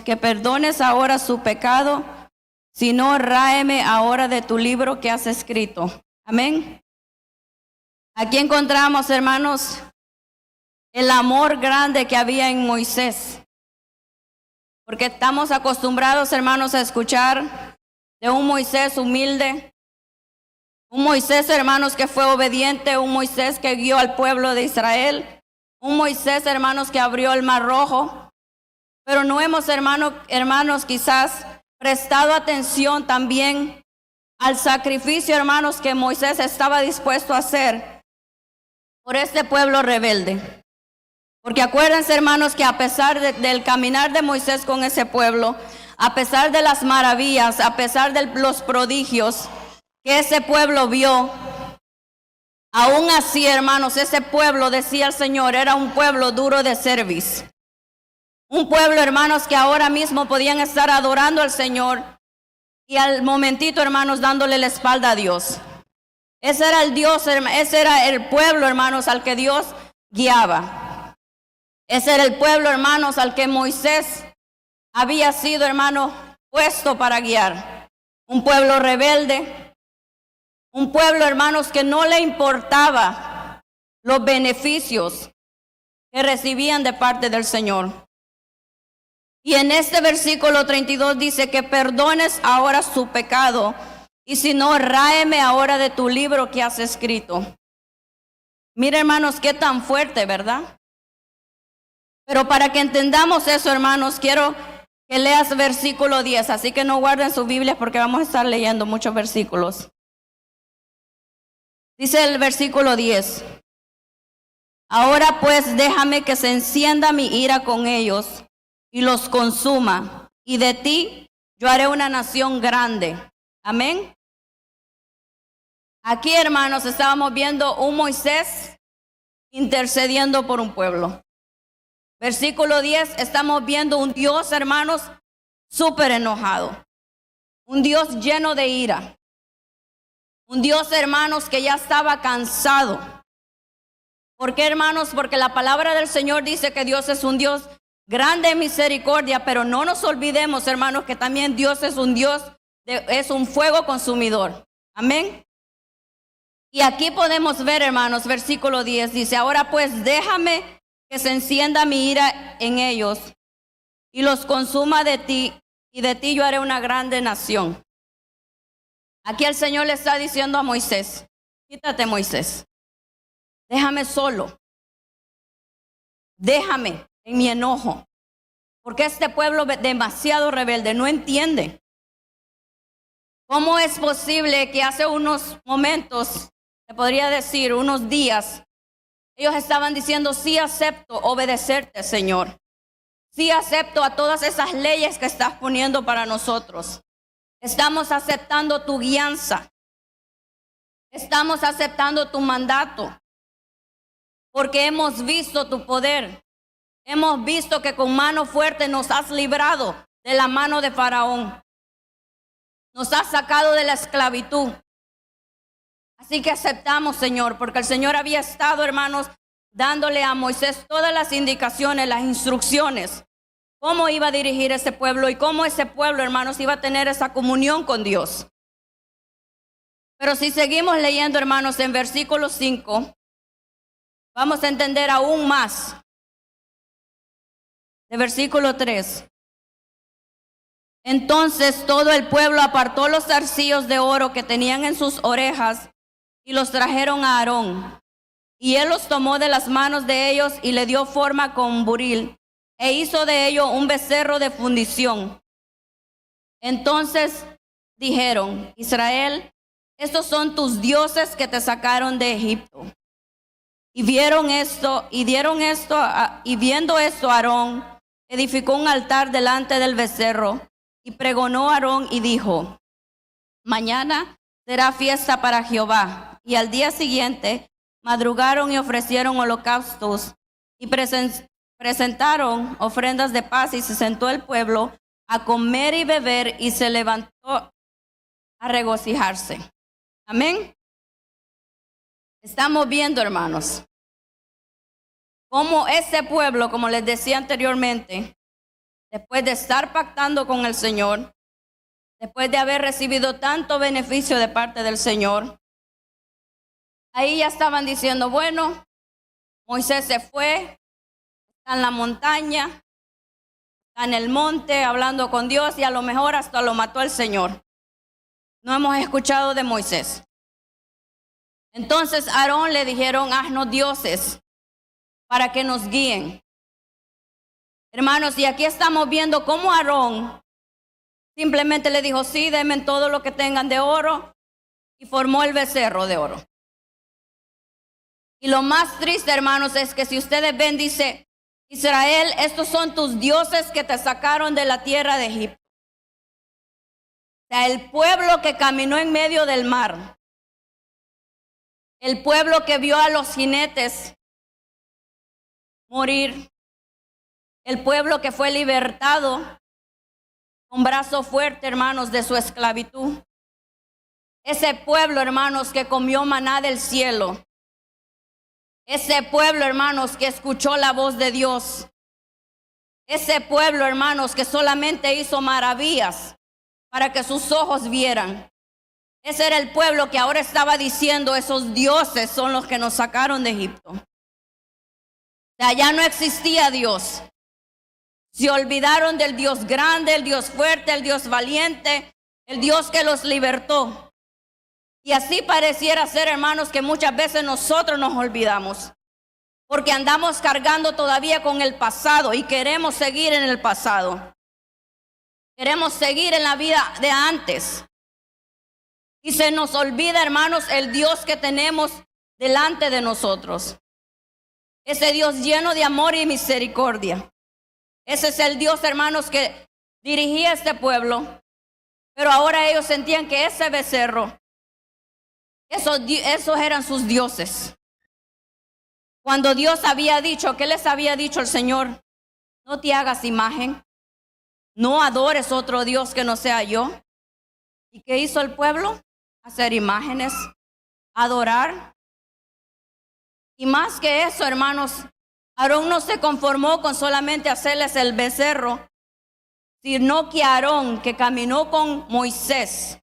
que perdones ahora su pecado, si no, ráeme ahora de tu libro que has escrito. Amén. Aquí encontramos, hermanos, el amor grande que había en Moisés. Porque estamos acostumbrados, hermanos, a escuchar de un Moisés humilde, un Moisés, hermanos, que fue obediente, un Moisés que guió al pueblo de Israel, un Moisés, hermanos, que abrió el Mar Rojo. Pero no hemos, hermanos, quizás prestado atención también al sacrificio, hermanos, que Moisés estaba dispuesto a hacer por este pueblo rebelde. Porque acuérdense, hermanos, que a pesar del caminar de Moisés con ese pueblo, a pesar de las maravillas, a pesar de los prodigios que ese pueblo vio, aún así, hermanos, ese pueblo, decía el Señor, era un pueblo duro de cerviz. Un pueblo, hermanos, que ahora mismo podían estar adorando al Señor y al momentito, hermanos, dándole la espalda a Dios. Ese era el Dios, ese era el pueblo, hermanos, al que Dios guiaba. Ese era el pueblo, hermanos, al que Moisés había sido, hermano, puesto para guiar. Un pueblo rebelde, un pueblo, hermanos, que no le importaba los beneficios que recibían de parte del Señor. Y en este versículo 32 dice que perdones ahora su pecado, y si no, ráeme ahora de tu libro que has escrito. Mira, hermanos, qué tan fuerte, ¿verdad? Pero para que entendamos eso, hermanos, quiero que leas versículo 10. Así que no guarden sus Biblias porque vamos a estar leyendo muchos versículos. Dice el versículo 10. Ahora pues déjame que se encienda mi ira con ellos y los consuma. Y de ti yo haré una nación grande. Amén. Aquí, hermanos, estábamos viendo un Moisés intercediendo por un pueblo. Versículo 10, estamos viendo un Dios, hermanos, súper enojado. Un Dios lleno de ira. Un Dios, hermanos, que ya estaba cansado. ¿Por qué, hermanos? Porque la palabra del Señor dice que Dios es un Dios grande en misericordia, pero no nos olvidemos, hermanos, que también Dios es un Dios, es un fuego consumidor. Amén. Y aquí podemos ver, hermanos, versículo 10 dice, ahora pues déjame que se encienda mi ira en ellos y los consuma de ti, y de ti yo haré una grande nación. Aquí el Señor le está diciendo a Moisés, quítate, Moisés, déjame solo, déjame en mi enojo, porque este pueblo demasiado rebelde no entiende. ¿Cómo es posible que hace unos momentos, te podría decir unos días, ellos estaban diciendo, sí acepto obedecerte, Señor. Sí acepto a todas esas leyes que estás poniendo para nosotros. Estamos aceptando tu guianza. Estamos aceptando tu mandato. Porque hemos visto tu poder. Hemos visto que con mano fuerte nos has librado de la mano de Faraón. Nos has sacado de la esclavitud. Así que aceptamos, Señor, porque el Señor había estado, hermanos, dándole a Moisés todas las indicaciones, las instrucciones, cómo iba a dirigir ese pueblo y cómo ese pueblo, hermanos, iba a tener esa comunión con Dios. Pero si seguimos leyendo, hermanos, en versículo 5, vamos a entender aún más. De versículo 3. Entonces todo el pueblo apartó los zarcillos de oro que tenían en sus orejas y los trajeron a Aarón. Y él los tomó de las manos de ellos y le dio forma con buril e hizo de ello un becerro de fundición. Entonces dijeron, Israel, estos son tus dioses que te sacaron de Egipto. Y viendo esto, Aarón edificó un altar delante del becerro y pregonó a Aarón y dijo, mañana será fiesta para Jehová. Y al día siguiente madrugaron y ofrecieron holocaustos y presentaron ofrendas de paz, y se sentó el pueblo a comer y beber y se levantó a regocijarse. Amén. Estamos viendo, hermanos, cómo ese pueblo, como les decía anteriormente, después de estar pactando con el Señor, después de haber recibido tanto beneficio de parte del Señor, ahí ya estaban diciendo, bueno, Moisés se fue, está en la montaña, está en el monte hablando con Dios y a lo mejor hasta lo mató el Señor. No hemos escuchado de Moisés. Entonces a Aarón le dijeron, haznos dioses para que nos guíen. Hermanos, y aquí estamos viendo cómo Aarón simplemente le dijo, sí, denme todo lo que tengan de oro, y formó el becerro de oro. Y lo más triste, hermanos, es que si ustedes ven, dice, Israel, estos son tus dioses que te sacaron de la tierra de Egipto. O sea, el pueblo que caminó en medio del mar, el pueblo que vio a los jinetes morir, el pueblo que fue libertado con brazo fuerte, hermanos, de su esclavitud. Ese pueblo, hermanos, que comió maná del cielo. Ese pueblo, hermanos, que escuchó la voz de Dios. Ese pueblo, hermanos, que solamente hizo maravillas para que sus ojos vieran. Ese era el pueblo que ahora estaba diciendo, esos dioses son los que nos sacaron de Egipto. De allá no existía Dios. Se olvidaron del Dios grande, el Dios fuerte, el Dios valiente, el Dios que los libertó. Y así pareciera ser, hermanos, que muchas veces nosotros nos olvidamos, porque andamos cargando todavía con el pasado y queremos seguir en el pasado. Queremos seguir en la vida de antes. Y se nos olvida, hermanos, el Dios que tenemos delante de nosotros. Ese Dios lleno de amor y misericordia. Ese es el Dios, hermanos, que dirigía a este pueblo. Pero ahora ellos sentían que ese becerro, esos eran sus dioses. Cuando Dios había dicho, ¿qué les había dicho el Señor? No te hagas imagen, no adores otro Dios que no sea yo. ¿Y qué hizo el pueblo? Hacer imágenes, adorar. Y más que eso, hermanos, Aarón no se conformó con solamente hacerles el becerro, sino que Aarón, que caminó con Moisés,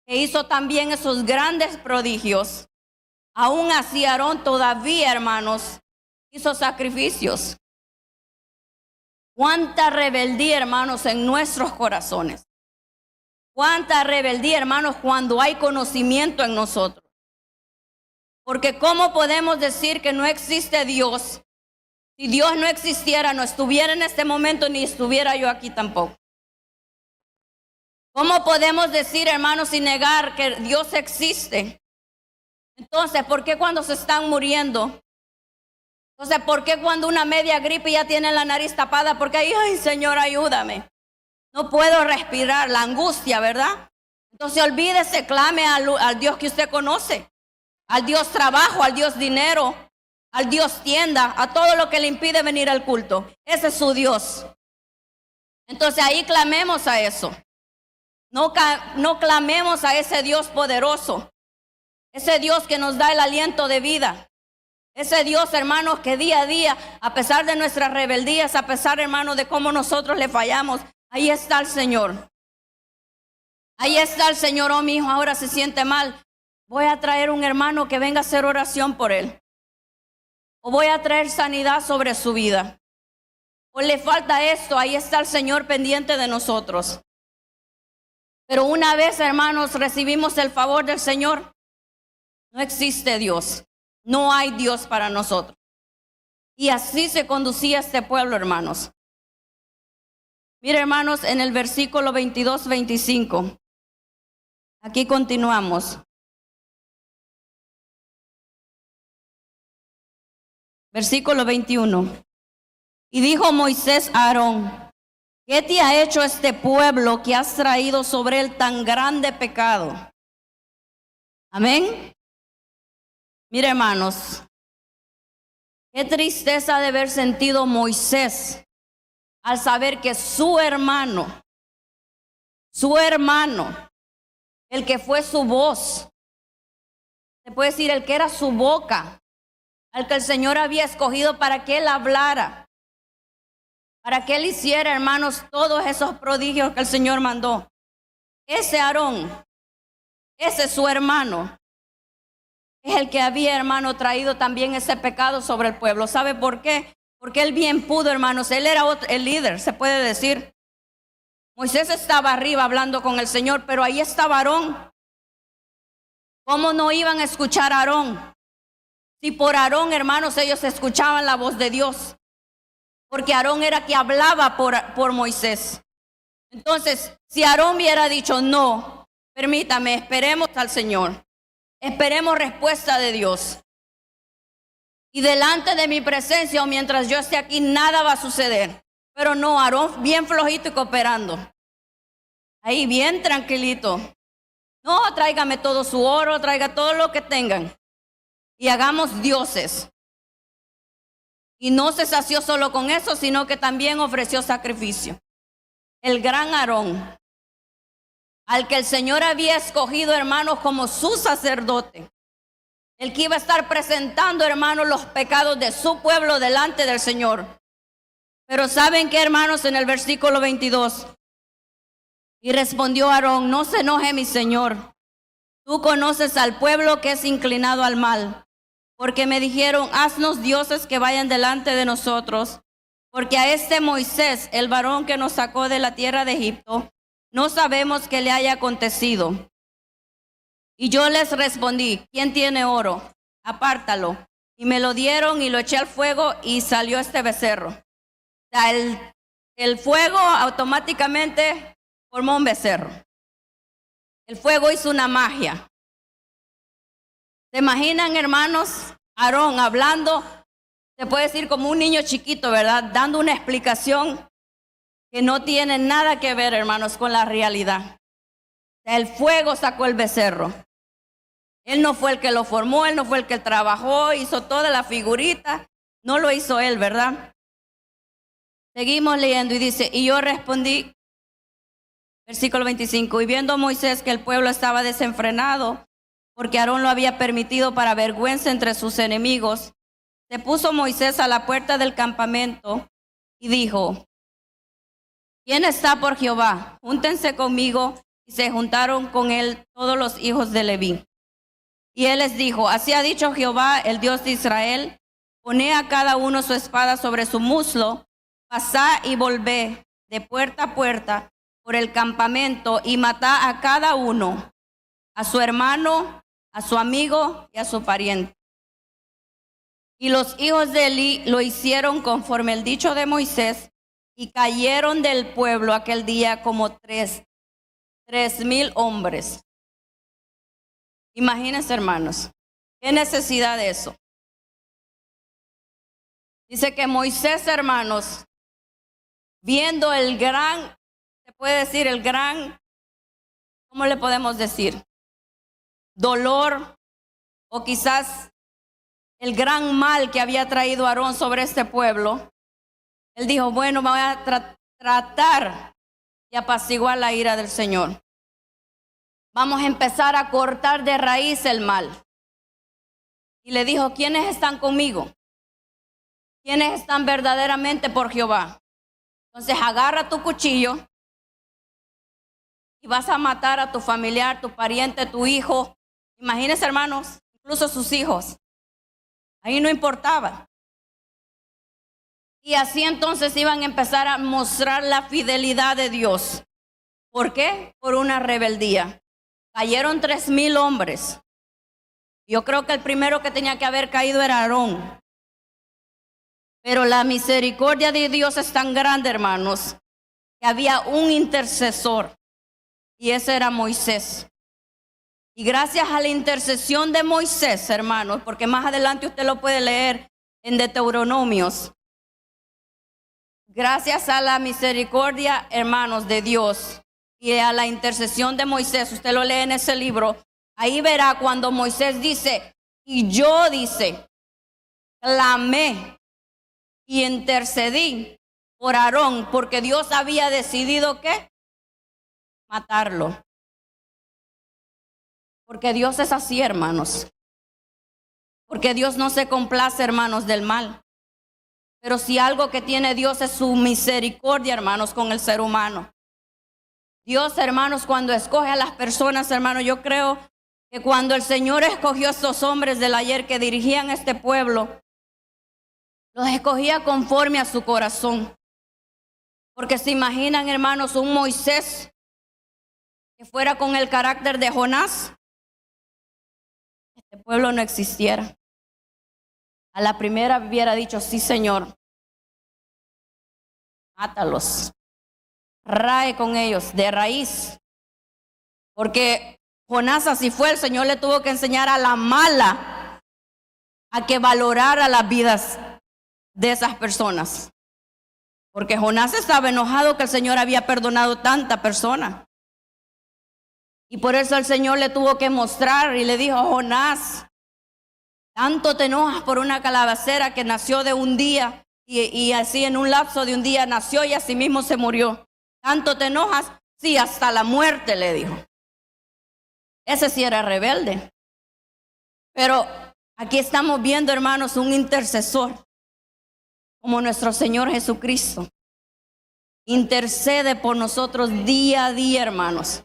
que hizo también esos grandes prodigios, aún así Aarón todavía, hermanos, hizo sacrificios. Cuánta rebeldía, hermanos, en nuestros corazones. Cuánta rebeldía, hermanos, cuando hay conocimiento en nosotros. Porque ¿cómo podemos decir que no existe Dios? Si Dios no existiera, no estuviera en este momento, ni estuviera yo aquí tampoco. ¿Cómo podemos decir, hermanos, y negar que Dios existe? Entonces, ¿por qué cuando se están muriendo? Entonces, ¿por qué cuando una media gripe ya tiene la nariz tapada? Porque ahí, ay, Señor, ayúdame. No puedo respirar, la angustia, ¿verdad? Entonces, olvídese, clame al Dios que usted conoce. Al Dios trabajo, al Dios dinero, al Dios tienda, a todo lo que le impide venir al culto. Ese es su Dios. Entonces ahí clamemos a eso. No clamemos a ese Dios poderoso, ese Dios que nos da el aliento de vida, ese Dios, hermanos, que día a día, a pesar de nuestras rebeldías, a pesar, hermanos, de cómo nosotros le fallamos, ahí está el Señor. Ahí está el Señor. Oh, mi hijo ahora se siente mal. Voy a traer un hermano que venga a hacer oración por él. O voy a traer sanidad sobre su vida. O le falta esto, ahí está el Señor pendiente de nosotros. Pero una vez, hermanos, recibimos el favor del Señor, no existe Dios. No hay Dios para nosotros. Y así se conducía este pueblo, hermanos. Mire, hermanos, en el versículo 22-25. Aquí continuamos. Versículo 21. Y dijo Moisés a Aarón: ¿qué te ha hecho este pueblo que has traído sobre él tan grande pecado? Amén. Mire, hermanos, qué tristeza de haber sentido Moisés al saber que su hermano, el que fue su voz, se puede decir el que era su boca, al que el Señor había escogido para que él hablara, para que él hiciera, hermanos, todos esos prodigios que el Señor mandó. Ese Aarón, ese su hermano, es el que había, hermano, traído también ese pecado sobre el pueblo. ¿Sabe por qué? Porque él bien pudo, hermanos. Él era el líder, se puede decir. Moisés estaba arriba hablando con el Señor, pero ahí estaba Aarón. ¿Cómo no iban a escuchar a Aarón? Si por Aarón, hermanos, ellos escuchaban la voz de Dios. Porque Aarón era que hablaba por Moisés. Entonces, si Aarón hubiera dicho, no, permítame, esperemos al Señor. Esperemos respuesta de Dios. Y delante de mi presencia o mientras yo esté aquí, nada va a suceder. Pero no, Aarón bien flojito y cooperando. Ahí bien tranquilito. No, tráigame todo su oro, traiga todo lo que tengan. Y hagamos dioses. Y no se sació solo con eso, sino que también ofreció sacrificio. El gran Aarón, al que el Señor había escogido, hermanos, como su sacerdote. El que iba a estar presentando, hermanos, los pecados de su pueblo delante del Señor. Pero ¿saben qué, hermanos? En el versículo 22. Y respondió Aarón, no se enoje mi Señor. Tú conoces al pueblo que es inclinado al mal. Porque me dijeron, haznos dioses que vayan delante de nosotros. Porque a este Moisés, el varón que nos sacó de la tierra de Egipto, no sabemos qué le haya acontecido. Y yo les respondí, ¿quién tiene oro? Apártalo. Y me lo dieron y lo eché al fuego y salió este becerro. O sea, el fuego automáticamente formó un becerro. El fuego hizo una magia. ¿Se imaginan, hermanos? Aarón hablando, se puede decir como un niño chiquito, ¿verdad? Dando una explicación que no tiene nada que ver, hermanos, con la realidad. El fuego sacó el becerro. Él no fue el que lo formó, él no fue el que trabajó, hizo toda la figurita. No lo hizo él, ¿verdad? Seguimos leyendo y dice, y yo respondí, versículo 25, y viendo a Moisés que el pueblo estaba desenfrenado, porque Aarón lo había permitido para vergüenza entre sus enemigos, se puso Moisés a la puerta del campamento y dijo, ¿quién está por Jehová? Júntense conmigo. Y se juntaron con él todos los hijos de Leví. Y él les dijo, así ha dicho Jehová, el Dios de Israel, poned a cada uno su espada sobre su muslo, pasad y volved de puerta a puerta por el campamento y matad a cada uno, a su hermano, a su amigo y a su pariente. Y los hijos de Elí lo hicieron conforme el dicho de Moisés y cayeron del pueblo aquel día como 3,000 hombres. Imagínense, hermanos, qué necesidad de eso. Dice que Moisés, hermanos, viendo el gran, se puede decir el gran, ¿cómo le podemos decir? Dolor o quizás el gran mal que había traído Aarón sobre este pueblo. Él dijo, bueno, voy a tratar de apaciguar la ira del Señor. Vamos a empezar a cortar de raíz el mal. Y le dijo, ¿quiénes están conmigo? ¿Quiénes están verdaderamente por Jehová? Entonces agarra tu cuchillo y vas a matar a tu familiar, tu pariente, tu hijo. Imagínense, hermanos, incluso sus hijos. Ahí no importaba. Y así entonces iban a empezar a mostrar la fidelidad de Dios. ¿Por qué? Por una rebeldía. Cayeron 3,000 hombres. Yo creo que el primero que tenía que haber caído era Aarón. Pero la misericordia de Dios es tan grande, hermanos, que había un intercesor. Y ese era Moisés. Y gracias a la intercesión de Moisés, hermanos, porque más adelante usted lo puede leer en Deuteronomios. Gracias a la misericordia, hermanos, de Dios y a la intercesión de Moisés, usted lo lee en ese libro, ahí verá cuando Moisés dice, y yo dice, clamé y intercedí por Aarón, porque Dios había decidido ¿qué? Matarlo. Porque Dios es así, hermanos. Porque Dios no se complace, hermanos, del mal. Pero si algo que tiene Dios es su misericordia, hermanos, con el ser humano. Dios, hermanos, cuando escoge a las personas, hermanos, yo creo que cuando el Señor escogió a estos hombres del ayer que dirigían este pueblo, los escogía conforme a su corazón. Porque se imaginan, hermanos, un Moisés que fuera con el carácter de Jonás, este pueblo no existiera. A la primera hubiera dicho, sí, Señor, mátalos, rae con ellos de raíz. Porque Jonás así fue, el Señor le tuvo que enseñar a la mala a que valorara las vidas de esas personas. Porque Jonás estaba enojado que el Señor había perdonado tanta persona. Y por eso el Señor le tuvo que mostrar y le dijo, Jonás, tanto te enojas por una calabacera que nació de un día y así en un lapso de un día nació y así mismo se murió. Tanto te enojas, sí, hasta la muerte, le dijo. Ese sí era rebelde. Pero aquí estamos viendo, hermanos, un intercesor como nuestro Señor Jesucristo. Intercede por nosotros día a día, hermanos.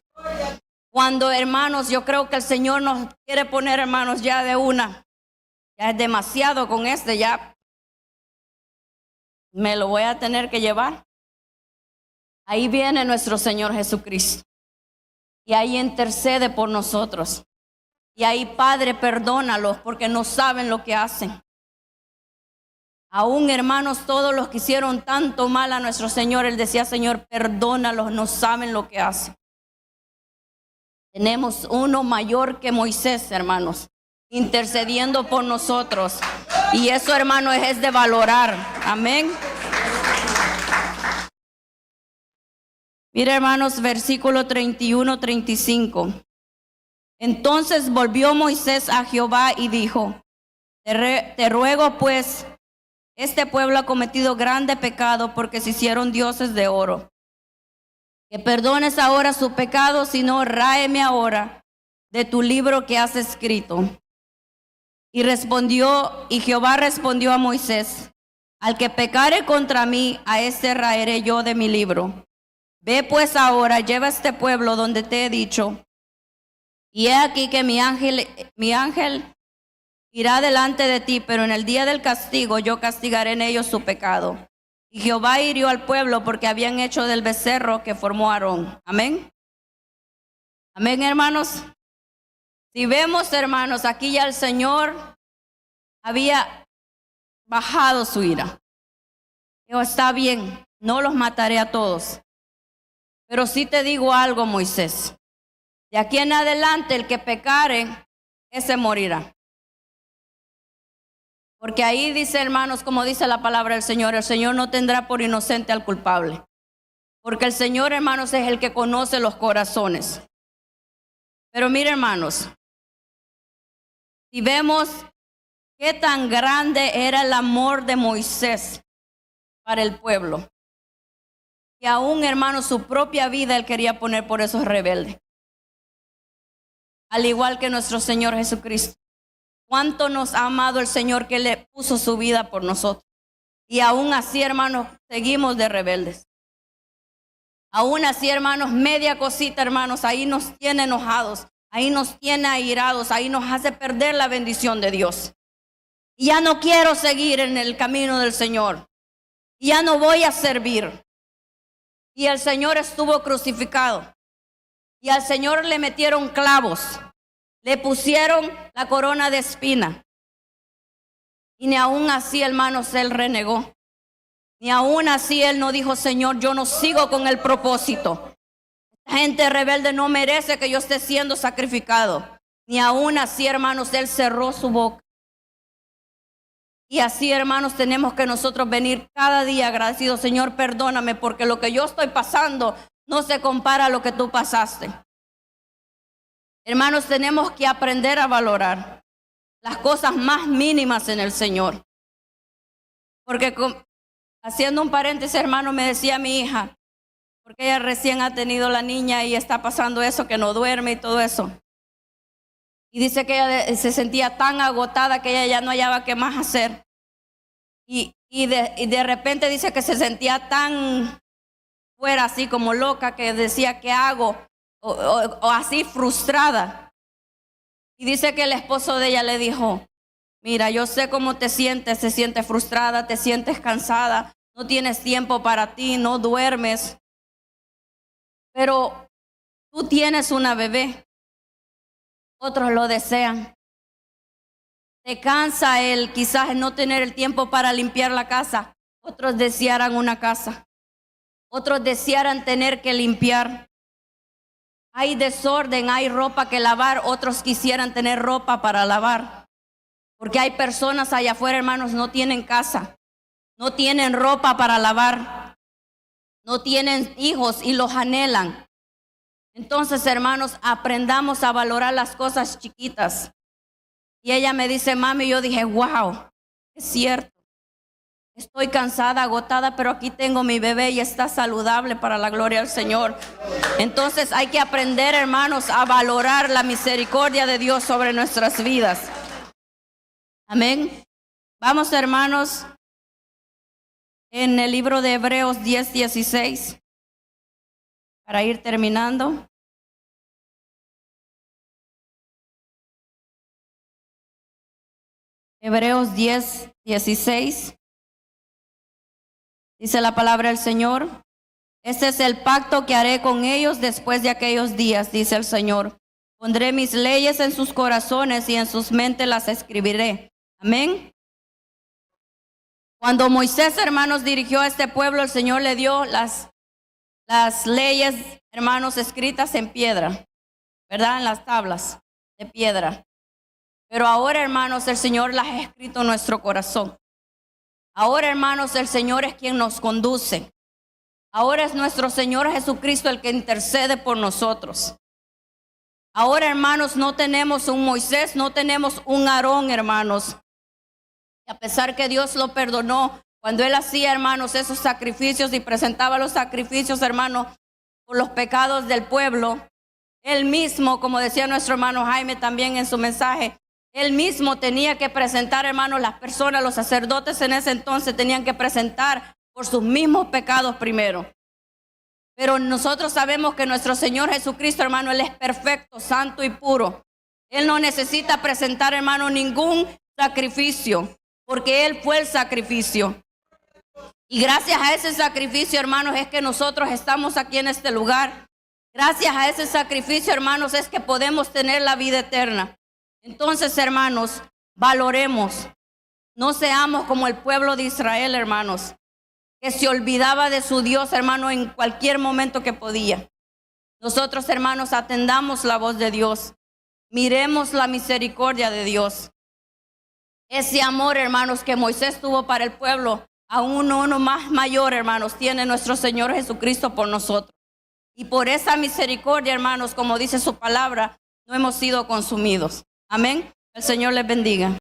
Cuando, hermanos, yo creo que el Señor nos quiere poner, hermanos, ya de una. Ya es demasiado con ya me lo voy a tener que llevar. Ahí viene nuestro Señor Jesucristo. Y ahí intercede por nosotros. Y ahí, Padre, perdónalos porque no saben lo que hacen. Aún, hermanos, todos los que hicieron tanto mal a nuestro Señor, Él decía, Señor, perdónalos, no saben lo que hacen. Tenemos uno mayor que Moisés, hermanos, intercediendo por nosotros. Y eso, hermanos, es de valorar. Amén. Mira, hermanos, versículo 31-35. Entonces volvió Moisés a Jehová y dijo, te ruego pues, este pueblo ha cometido grande pecado porque se hicieron dioses de oro. Que perdones ahora su pecado, si no, ráeme ahora de tu libro que has escrito. Y Jehová respondió a Moisés, al que pecare contra mí, a este raeré yo de mi libro. Ve pues ahora, lleva este pueblo donde te he dicho, y he aquí que mi ángel irá delante de ti, pero en el día del castigo yo castigaré en ellos su pecado. Y Jehová hirió al pueblo porque habían hecho del becerro que formó Aarón. Amén. Amén, hermanos. Si vemos, hermanos, aquí ya el Señor había bajado su ira. Dijo, está bien, no los mataré a todos. Pero sí te digo algo, Moisés. De aquí en adelante, el que pecare, ese morirá. Porque ahí dice, hermanos, como dice la palabra del Señor, el Señor no tendrá por inocente al culpable. Porque el Señor, hermanos, es el que conoce los corazones. Pero mire, hermanos, si vemos qué tan grande era el amor de Moisés para el pueblo, que aún, hermanos, su propia vida él quería poner por esos rebeldes. Al igual que nuestro Señor Jesucristo. Cuánto nos ha amado el Señor que le puso su vida por nosotros. Y aún así, hermanos, seguimos de rebeldes. Aún así, hermanos, media cosita, hermanos, ahí nos tiene enojados, ahí nos tiene airados, ahí nos hace perder la bendición de Dios. Y ya no quiero seguir en el camino del Señor. Y ya no voy a servir. Y el Señor estuvo crucificado. Y al Señor le metieron clavos. Le pusieron la corona de espina. Y ni aún así, hermanos, él renegó. Ni aún así él no dijo, Señor, yo no sigo con el propósito. Esta gente rebelde no merece que yo esté siendo sacrificado. Ni aún así, hermanos, él cerró su boca. Y así, hermanos, tenemos que nosotros venir cada día agradecidos. Señor, perdóname porque lo que yo estoy pasando no se compara a lo que tú pasaste. Hermanos, tenemos que aprender a valorar las cosas más mínimas en el Señor. Porque haciendo un paréntesis, hermano, me decía mi hija, porque ella recién ha tenido la niña y está pasando eso, que no duerme y todo eso. Y dice que ella se sentía tan agotada que ella ya no hallaba qué más hacer. Y y de repente dice que se sentía tan fuera, así como loca, que decía, ¿qué hago? O así frustrada. Y dice que el esposo de ella le dijo, mira, yo sé cómo te sientes frustrada, te sientes cansada, no tienes tiempo para ti, no duermes, pero tú tienes una bebé, otros lo desean. Te cansa el quizás no tener el tiempo para limpiar la casa, otros desearan una casa, otros desearan tener que limpiar. Hay desorden, hay ropa que lavar, otros quisieran tener ropa para lavar. Porque hay personas allá afuera, hermanos, no tienen casa, no tienen ropa para lavar, no tienen hijos y los anhelan. Entonces, hermanos, aprendamos a valorar las cosas chiquitas. Y ella me dice, mami, yo dije, wow, es cierto. Estoy cansada, agotada, pero aquí tengo mi bebé y está saludable, para la gloria del Señor. Entonces hay que aprender, hermanos, a valorar la misericordia de Dios sobre nuestras vidas. Amén. Vamos, hermanos, en el libro de Hebreos 10:16, para ir terminando. Hebreos 10:16. Dice la palabra del Señor, este es el pacto que haré con ellos después de aquellos días, dice el Señor. Pondré mis leyes en sus corazones y en sus mentes las escribiré. Amén. Cuando Moisés, hermanos, dirigió a este pueblo, el Señor le dio las leyes, hermanos, escritas en piedra, ¿verdad? En las tablas de piedra. Pero ahora, hermanos, el Señor las ha escrito en nuestro corazón. Ahora, hermanos, el Señor es quien nos conduce. Ahora es nuestro Señor Jesucristo el que intercede por nosotros. Ahora, hermanos, no tenemos un Moisés, no tenemos un Aarón, hermanos. Y a pesar que Dios lo perdonó, cuando él hacía, hermanos, esos sacrificios y presentaba los sacrificios, hermanos, por los pecados del pueblo, él mismo, como decía nuestro hermano Jaime también en su mensaje, él mismo tenía que presentar, hermanos, las personas, los sacerdotes en ese entonces tenían que presentar por sus mismos pecados primero. Pero nosotros sabemos que nuestro Señor Jesucristo, hermano, Él es perfecto, santo y puro. Él no necesita presentar, hermano, ningún sacrificio, porque Él fue el sacrificio. Y gracias a ese sacrificio, hermanos, es que nosotros estamos aquí en este lugar. Gracias a ese sacrificio, hermanos, es que podemos tener la vida eterna. Entonces, hermanos, valoremos. No seamos como el pueblo de Israel, hermanos, que se olvidaba de su Dios, hermano, en cualquier momento que podía. Nosotros, hermanos, atendamos la voz de Dios. Miremos la misericordia de Dios. Ese amor, hermanos, que Moisés tuvo para el pueblo, aún uno más mayor, hermanos, tiene nuestro Señor Jesucristo por nosotros. Y por esa misericordia, hermanos, como dice su palabra, no hemos sido consumidos. Amén. El Señor les bendiga.